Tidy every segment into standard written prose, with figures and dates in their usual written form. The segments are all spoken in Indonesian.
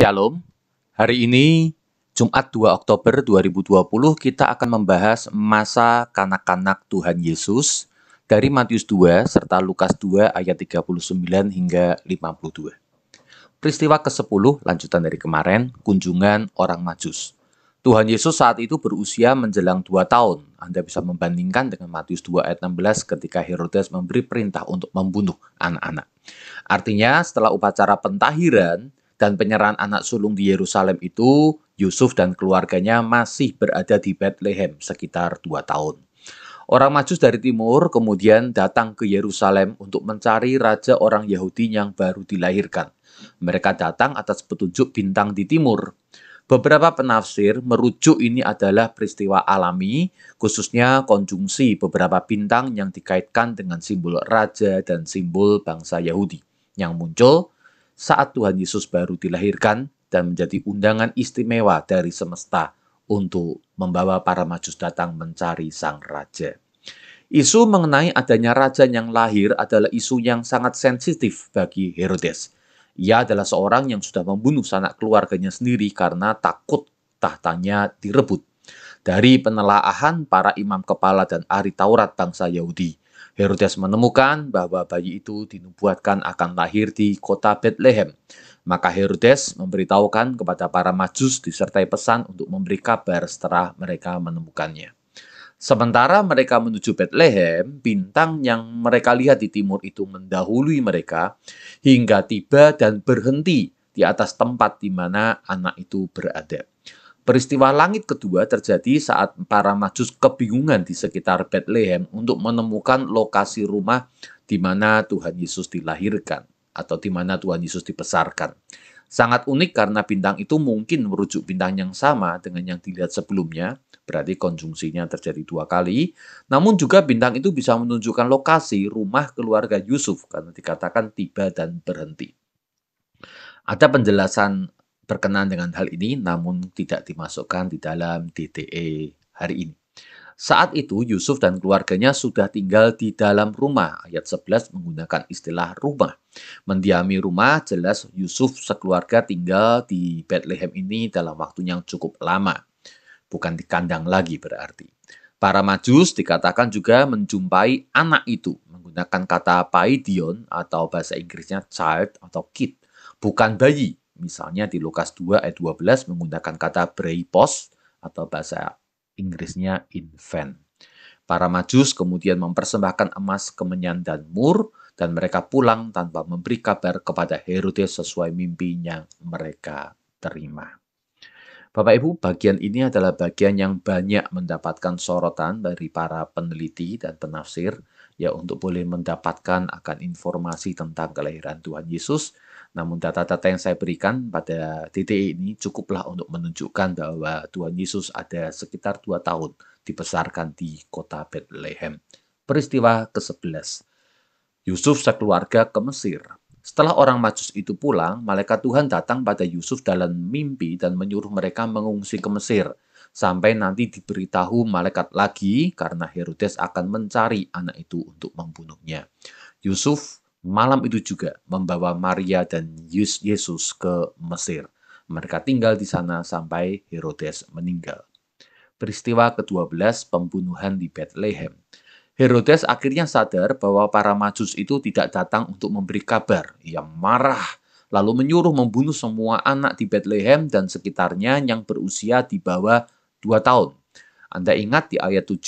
Shalom. Hari ini Jumat 2 Oktober 2020 kita akan membahas masa kanak-kanak Tuhan Yesus dari Matius 2 serta Lukas 2 ayat 39 hingga 52. Peristiwa ke-10 lanjutan dari kemarin, kunjungan orang Majus. Tuhan Yesus saat itu berusia menjelang 2 tahun. Anda bisa membandingkan dengan Matius 2 ayat 16 ketika Herodes memberi perintah untuk membunuh anak-anak. Artinya setelah upacara pentahiran dan penyerahan anak sulung di Yerusalem itu, Yusuf dan keluarganya masih berada di Bethlehem sekitar 2 tahun. Orang Majus dari timur kemudian datang ke Yerusalem untuk mencari raja orang Yahudi yang baru dilahirkan. Mereka datang atas petunjuk bintang di timur. Beberapa penafsir merujuk ini adalah peristiwa alami, khususnya konjungsi beberapa bintang yang dikaitkan dengan simbol raja dan simbol bangsa Yahudi yang muncul saat Tuhan Yesus baru dilahirkan dan menjadi undangan istimewa dari semesta untuk membawa para Majus datang mencari sang raja. Isu mengenai adanya raja yang lahir adalah isu yang sangat sensitif bagi Herodes. Ia adalah seorang yang sudah membunuh sanak keluarganya sendiri karena takut tahtanya direbut. Dari penelaahan para imam kepala dan ahli Taurat bangsa Yahudi, Herodes menemukan bahwa bayi itu dinubuatkan akan lahir di kota Bethlehem. Maka Herodes memberitahukan kepada para Majus disertai pesan untuk memberi kabar setelah mereka menemukannya. Sementara mereka menuju Bethlehem, bintang yang mereka lihat di timur itu mendahului mereka hingga tiba dan berhenti di atas tempat di mana anak itu berada. Peristiwa langit kedua terjadi saat para Majus kebingungan di sekitar Bethlehem untuk menemukan lokasi rumah di mana Tuhan Yesus dilahirkan atau di mana Tuhan Yesus dibesarkan. Sangat unik karena bintang itu mungkin merujuk bintang yang sama dengan yang dilihat sebelumnya, berarti konjungsinya terjadi 2 kali. Namun juga bintang itu bisa menunjukkan lokasi rumah keluarga Yusuf karena dikatakan tiba dan berhenti. Ada penjelasan berkenaan dengan hal ini namun tidak dimasukkan di dalam DTE hari ini. Saat itu Yusuf dan keluarganya sudah tinggal di dalam rumah. Ayat 11 menggunakan istilah rumah. Mendiami rumah jelas Yusuf sekeluarga tinggal di Bethlehem ini dalam waktu yang cukup lama. Bukan di kandang lagi berarti. Para Majus dikatakan juga menjumpai anak itu menggunakan kata paidion atau bahasa Inggrisnya child atau kid, bukan bayi. Misalnya di Lukas 2 ayat 12 menggunakan kata breipos atau bahasa Inggrisnya infant. Para Majus kemudian mempersembahkan emas, kemenyan, dan mur, dan mereka pulang tanpa memberi kabar kepada Herodes sesuai mimpi yang mereka terima. Bapak Ibu, bagian ini adalah bagian yang banyak mendapatkan sorotan dari para peneliti dan penafsir, ya untuk boleh mendapatkan akan informasi tentang kelahiran Tuhan Yesus. Namun data-data yang saya berikan pada DTE ini cukuplah untuk menunjukkan bahwa Tuhan Yesus ada sekitar 2 tahun dibesarkan di kota Bethlehem. Peristiwa ke-11. Yusuf sekeluarga ke Mesir. Setelah orang Majus itu pulang, malaikat Tuhan datang pada Yusuf dalam mimpi dan menyuruh mereka mengungsi ke Mesir. Sampai nanti diberitahu malaikat lagi karena Herodes akan mencari anak itu untuk membunuhnya. Yusuf malam itu juga membawa Maria dan Yesus ke Mesir. Mereka tinggal di sana sampai Herodes meninggal. Peristiwa ke-12, pembunuhan di Bethlehem. Herodes akhirnya sadar bahwa para Majus itu tidak datang untuk memberi kabar. Ia marah, lalu menyuruh membunuh semua anak di Bethlehem dan sekitarnya yang berusia di bawah 2 tahun. Anda ingat di ayat 7,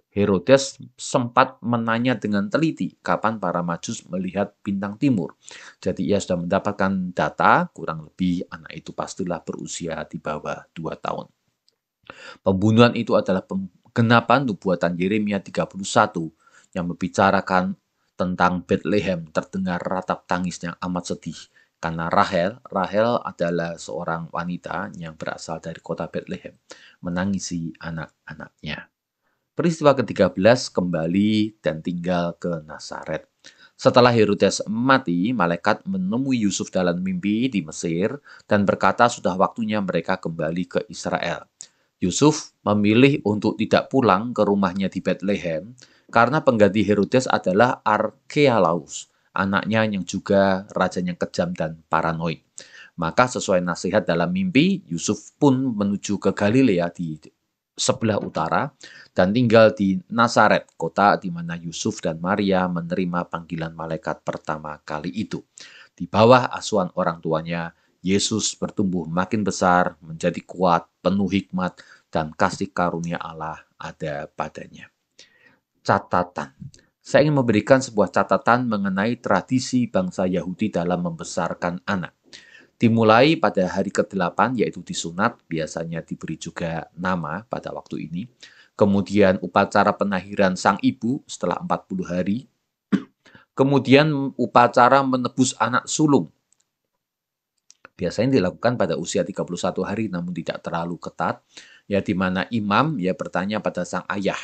Herodes sempat menanya dengan teliti kapan para Majus melihat bintang timur. Jadi ia sudah mendapatkan data, kurang lebih anak itu pastilah berusia di bawah 2 tahun. Pembunuhan itu adalah penggenapan nubuatan Yeremia 31 yang membicarakan tentang Bethlehem. Terdengar ratap tangis yang amat sedih karena Rahel adalah seorang wanita yang berasal dari kota Bethlehem menangisi anak-anaknya. Peristiwa ke-13, kembali dan tinggal ke Nazaret. Setelah Herodes mati, malaikat menemui Yusuf dalam mimpi di Mesir dan berkata sudah waktunya mereka kembali ke Israel. Yusuf memilih untuk tidak pulang ke rumahnya di Bethlehem karena pengganti Herodes adalah Archelaus, anaknya yang juga raja yang kejam dan paranoid. Maka sesuai nasihat dalam mimpi, Yusuf pun menuju ke Galilea di sebelah utara dan tinggal di Nazaret, kota di mana Yusuf dan Maria menerima panggilan malaikat pertama kali itu. Di bawah asuhan orang tuanya, Yesus bertumbuh makin besar, menjadi kuat, penuh hikmat, dan kasih karunia Allah ada padanya. Catatan. Saya ingin memberikan sebuah catatan mengenai tradisi bangsa Yahudi dalam membesarkan anak. Dimulai pada hari ke-8, yaitu disunat, biasanya diberi juga nama pada waktu ini. Kemudian upacara penahiran sang ibu setelah 40 hari. Kemudian upacara menebus anak sulung. Biasanya dilakukan pada usia 31 hari, namun tidak terlalu ketat. Ya, di mana imam ya bertanya pada sang ayah,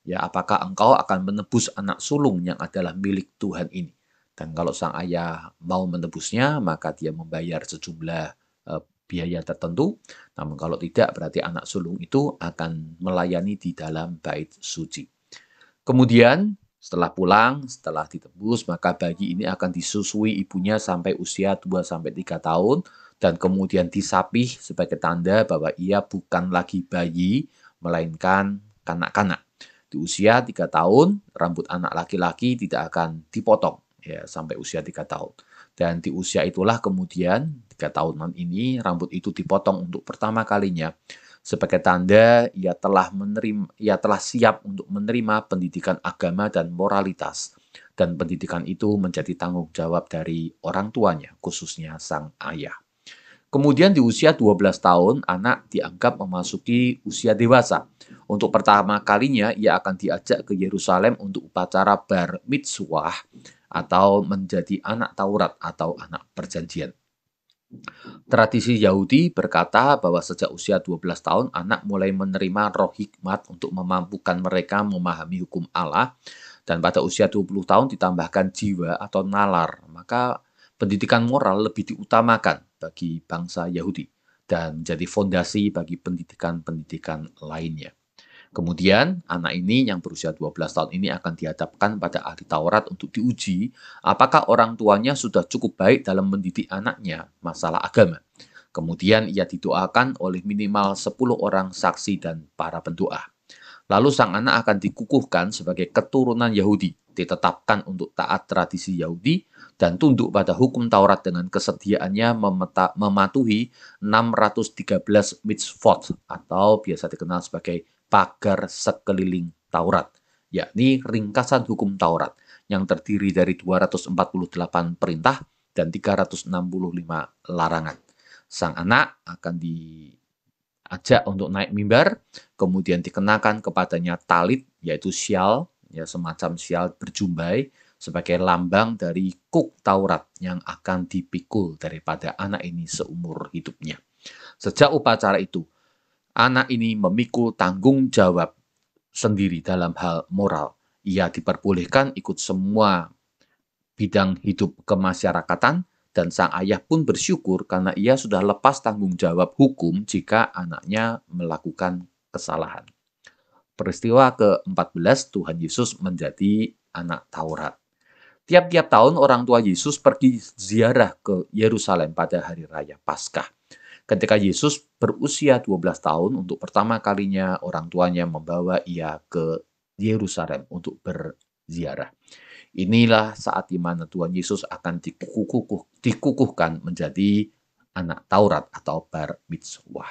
ya apakah engkau akan menebus anak sulung yang adalah milik Tuhan ini? Dan kalau sang ayah mau menebusnya, maka dia membayar sejumlah biaya tertentu. Namun kalau tidak, berarti anak sulung itu akan melayani di dalam bait suci. Kemudian setelah pulang, setelah ditebus, maka bayi ini akan disusui ibunya sampai usia 2-3 tahun dan kemudian disapih sebagai tanda bahwa ia bukan lagi bayi, melainkan kanak-kanak. Di usia 3 tahun, rambut anak laki-laki tidak akan dipotong ya sampai usia 3 tahun. Dan di usia itulah kemudian 3 tahunan ini rambut itu dipotong untuk pertama kalinya sebagai tanda ia telah siap untuk menerima pendidikan agama dan moralitas. Dan pendidikan itu menjadi tanggung jawab dari orang tuanya, khususnya sang ayah. Kemudian di usia 12 tahun, anak dianggap memasuki usia dewasa. Untuk pertama kalinya, ia akan diajak ke Yerusalem untuk upacara bar mitzvah atau menjadi anak Taurat atau anak perjanjian. Tradisi Yahudi berkata bahwa sejak usia 12 tahun, anak mulai menerima roh hikmat untuk memampukan mereka memahami hukum Allah. Dan pada usia 20 tahun ditambahkan jiwa atau nalar. Maka pendidikan moral lebih diutamakan bagi bangsa Yahudi dan menjadi fondasi bagi pendidikan-pendidikan lainnya. Kemudian anak ini yang berusia 12 tahun ini akan dihadapkan pada ahli Taurat untuk diuji apakah orang tuanya sudah cukup baik dalam mendidik anaknya masalah agama. Kemudian ia didoakan oleh minimal 10 orang saksi dan para pendoa. Lalu sang anak akan dikukuhkan sebagai keturunan Yahudi, ditetapkan untuk taat tradisi Yahudi dan tunduk pada hukum Taurat dengan kesediaannya mematuhi 613 mitzvot atau biasa dikenal sebagai pagar sekeliling Taurat, yakni ringkasan hukum Taurat yang terdiri dari 248 perintah dan 365 larangan. Sang anak akan diajak untuk naik mimbar, kemudian dikenakan kepadanya talit, yaitu syal, ya semacam syal berjumbai, sebagai lambang dari kuk Taurat yang akan dipikul daripada anak ini seumur hidupnya. Sejak upacara itu, anak ini memikul tanggung jawab sendiri dalam hal moral. Ia diperbolehkan ikut semua bidang hidup kemasyarakatan, dan sang ayah pun bersyukur karena ia sudah lepas tanggung jawab hukum jika anaknya melakukan kesalahan. Peristiwa ke-14, Tuhan Yesus menjadi anak Taurat. Tiap-tiap tahun orang tua Yesus pergi ziarah ke Yerusalem pada hari raya Paskah. Ketika Yesus berusia 12 tahun, untuk pertama kalinya orang tuanya membawa ia ke Yerusalem untuk berziarah. Inilah saat di mana Tuhan Yesus akan dikukuhkan menjadi anak Taurat atau bar mitzvah.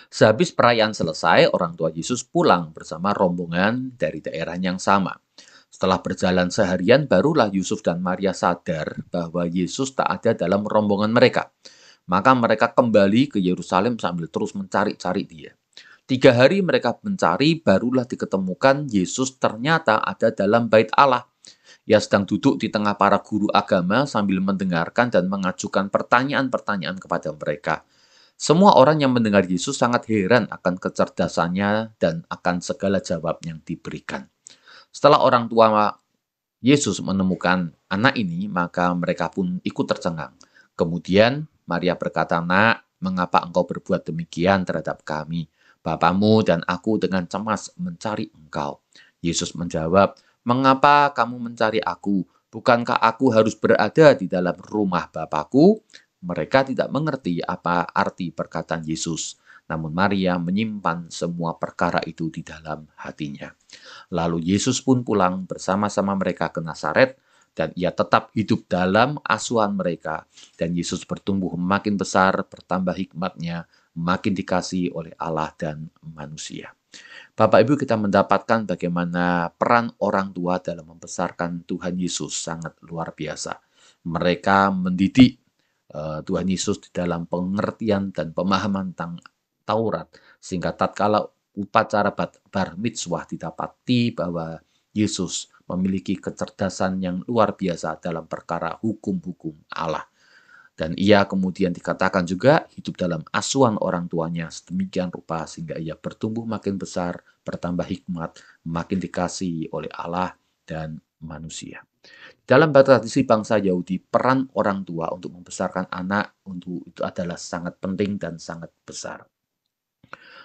Sehabis perayaan selesai, orang tua Yesus pulang bersama rombongan dari daerah yang sama. Setelah berjalan seharian, barulah Yusuf dan Maria sadar bahwa Yesus tak ada dalam rombongan mereka. Maka mereka kembali ke Yerusalem sambil terus mencari-cari dia. 3 hari mereka mencari, barulah diketemukan Yesus ternyata ada dalam bait Allah. Ia sedang duduk di tengah para guru agama sambil mendengarkan dan mengajukan pertanyaan-pertanyaan kepada mereka. Semua orang yang mendengar Yesus sangat heran akan kecerdasannya dan akan segala jawab yang diberikan. Setelah orang tua Yesus menemukan anak ini, maka mereka pun ikut tercengang. Kemudian Maria berkata, "Nak, mengapa engkau berbuat demikian terhadap kami? Bapamu dan aku dengan cemas mencari engkau." Yesus menjawab, "Mengapa kamu mencari aku? Bukankah aku harus berada di dalam rumah Bapakku?" mereka tidak mengerti apa arti perkataan Yesus. Namun Maria menyimpan semua perkara itu di dalam hatinya. Lalu Yesus pun pulang bersama-sama mereka ke Nazaret, dan ia tetap hidup dalam asuhan mereka. Dan Yesus bertumbuh makin besar, bertambah hikmatnya, makin dikasihi oleh Allah dan manusia. Bapak Ibu, kita mendapatkan bagaimana peran orang tua dalam membesarkan Tuhan Yesus sangat luar biasa. Mereka mendidik Tuhan Yesus di dalam pengertian dan pemahaman tentang Taurat, sehingga tatkala upacara bar mitzvah didapati bahwa Yesus memiliki kecerdasan yang luar biasa dalam perkara hukum-hukum Allah. Dan ia kemudian dikatakan juga hidup dalam asuhan orang tuanya sedemikian rupa sehingga ia bertumbuh makin besar, bertambah hikmat, makin dikasihi oleh Allah dan manusia. Dalam tradisi bangsa Yahudi, peran orang tua untuk membesarkan anak itu adalah sangat penting dan sangat besar.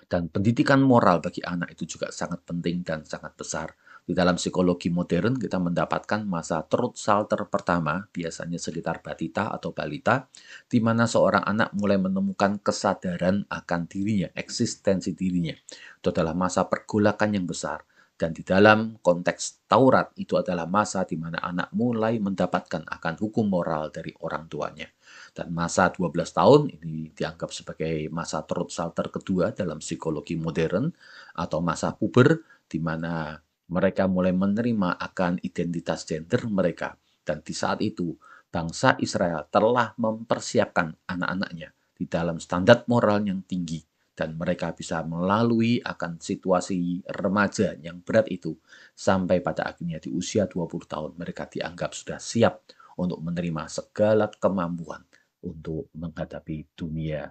Dan pendidikan moral bagi anak itu juga sangat penting dan sangat besar. Di dalam psikologi modern, kita mendapatkan masa truth salter pertama, biasanya sekitar batita atau balita, di mana seorang anak mulai menemukan kesadaran akan dirinya, eksistensi dirinya. Itu adalah masa pergolakan yang besar. Dan di dalam konteks Taurat, itu adalah masa di mana anak mulai mendapatkan akan hukum moral dari orang tuanya. Dan masa 12 tahun ini dianggap sebagai masa truth salter kedua dalam psikologi modern, atau masa puber, di mana mereka mulai menerima akan identitas gender mereka. Dan di saat itu, bangsa Israel telah mempersiapkan anak-anaknya di dalam standar moral yang tinggi. Dan mereka bisa melalui akan situasi remaja yang berat itu. Sampai pada akhirnya di usia 20 tahun, mereka dianggap sudah siap untuk menerima segala kemampuan untuk menghadapi dunia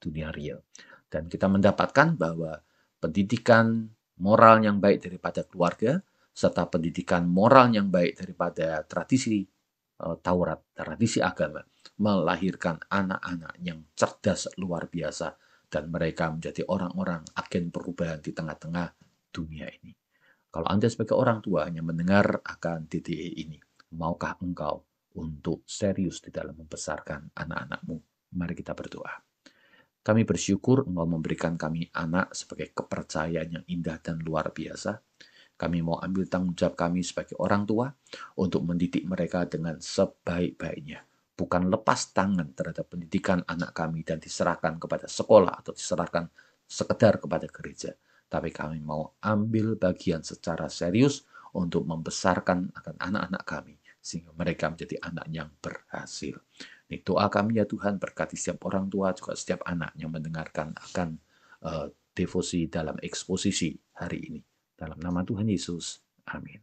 dunia real. Dan kita mendapatkan bahwa pendidikan moral yang baik daripada keluarga, serta pendidikan moral yang baik daripada tradisi Taurat, tradisi agama, melahirkan anak-anak yang cerdas luar biasa, dan mereka menjadi orang-orang agen perubahan di tengah-tengah dunia ini. Kalau Anda sebagai orang tua hanya mendengar akan DDE ini, maukah engkau untuk serius di dalam membesarkan anak-anakmu? Mari kita berdoa. Kami bersyukur Engkau memberikan kami anak sebagai kepercayaan yang indah dan luar biasa. Kami mau ambil tanggung jawab kami sebagai orang tua untuk mendidik mereka dengan sebaik-baiknya. Bukan lepas tangan terhadap pendidikan anak kami dan diserahkan kepada sekolah atau diserahkan sekedar kepada gereja. Tapi kami mau ambil bagian secara serius untuk membesarkan akan anak-anak kami, sehingga mereka menjadi anak yang berhasil. Ini doa kami ya Tuhan, berkati setiap orang tua, juga setiap anak yang mendengarkan akan devosi dalam eksposisi hari ini. Dalam nama Tuhan Yesus, amin.